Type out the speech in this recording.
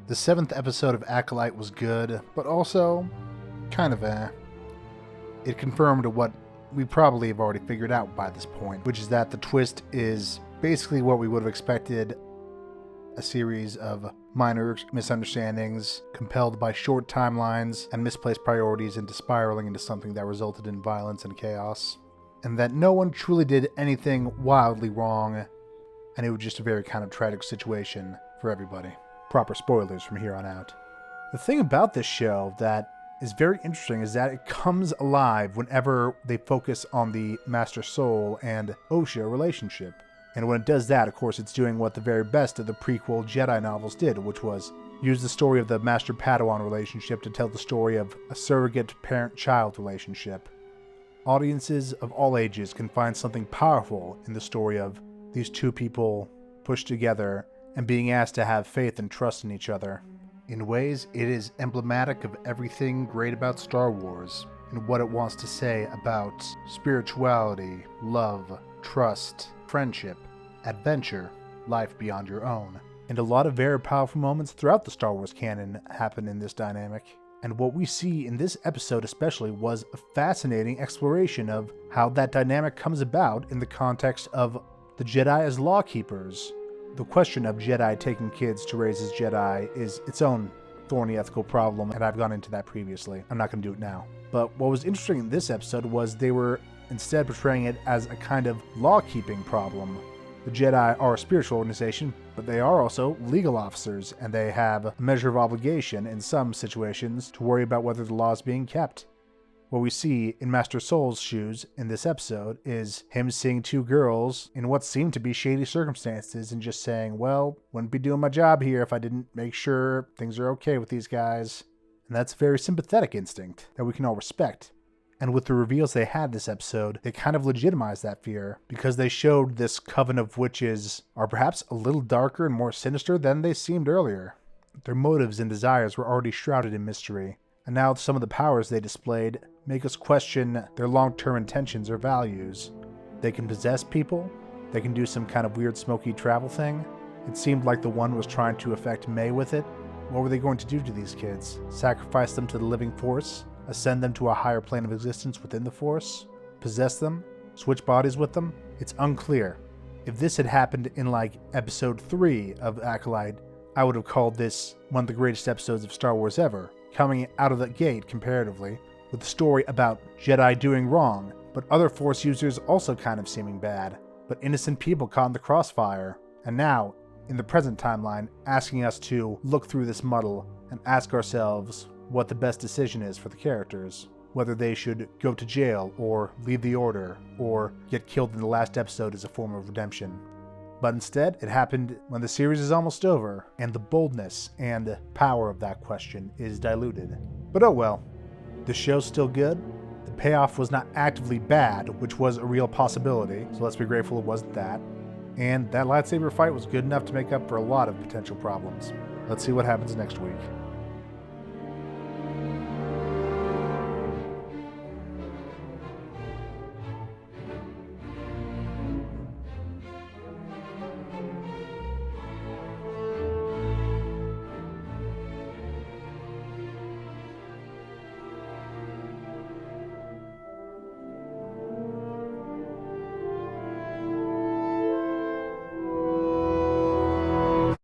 The 7th episode of Acolyte was good, but also kind of It confirmed what we probably have already figured out by this point, which is that the twist is basically what we would have expected: a series of minor misunderstandings compelled by short timelines and misplaced priorities into spiraling into something that resulted in violence and chaos, and that no one truly did anything wildly wrong, and it was just a very kind of tragic situation for everybody. Proper spoilers from here on out. The thing about this show that is very interesting is that it comes alive whenever they focus on the Master Soul and Osha relationship. And when it does that, of course, it's doing what the very best of the prequel Jedi novels did, which was use the story of the Master-Padawan relationship to tell the story of a surrogate parent-child relationship. Audiences of all ages can find something powerful in the story of these two people pushed together and being asked to have faith and trust in each other. In ways, it is emblematic of everything great about Star Wars and what it wants to say about spirituality, love, trust, friendship, adventure, life beyond your own. And a lot of very powerful moments throughout the Star Wars canon happen in this dynamic. And what we see in this episode especially was a fascinating exploration of how that dynamic comes about in the context of the Jedi as lawkeepers. The question of Jedi taking kids to raise as Jedi is its own thorny ethical problem, and I've gone into that previously. I'm not going to do it now. But what was interesting in this episode was they were instead portraying it as a kind of law-keeping problem. The Jedi are a spiritual organization, but they are also legal officers, and they have a measure of obligation in some situations to worry about whether the law is being kept. What we see in Master Soul's shoes in this episode is him seeing two girls in what seemed to be shady circumstances and just saying, well, wouldn't be doing my job here if I didn't make sure things are okay with these guys. And that's a very sympathetic instinct that we can all respect. And with the reveals they had this episode, they kind of legitimized that fear because they showed this coven of witches are perhaps a little darker and more sinister than they seemed earlier. Their motives and desires were already shrouded in mystery, and now some of the powers they displayed make us question their long-term intentions or values. They can possess people, they can do some kind of weird smoky travel thing. It seemed like the one was trying to affect May with it. What were they going to do to these kids? Sacrifice them to the living force? Ascend them to a higher plane of existence within the Force? Possess them? Switch bodies with them? It's unclear. If this had happened in like episode 3 of Acolyte, I would have called this one of the greatest episodes of Star Wars ever, coming out of the gate comparatively, with a story about Jedi doing wrong, but other Force users also kind of seeming bad, but innocent people caught in the crossfire, and now, in the present timeline, asking us to look through this muddle and ask ourselves what the best decision is for the characters, whether they should go to jail or leave the Order or get killed in the last episode as a form of redemption. But instead, it happened when the series is almost over, and the boldness and power of that question is diluted. But oh well, the show's still good. The payoff was not actively bad, which was a real possibility, so let's be grateful it wasn't that. And that lightsaber fight was good enough to make up for a lot of potential problems. Let's see what happens next week.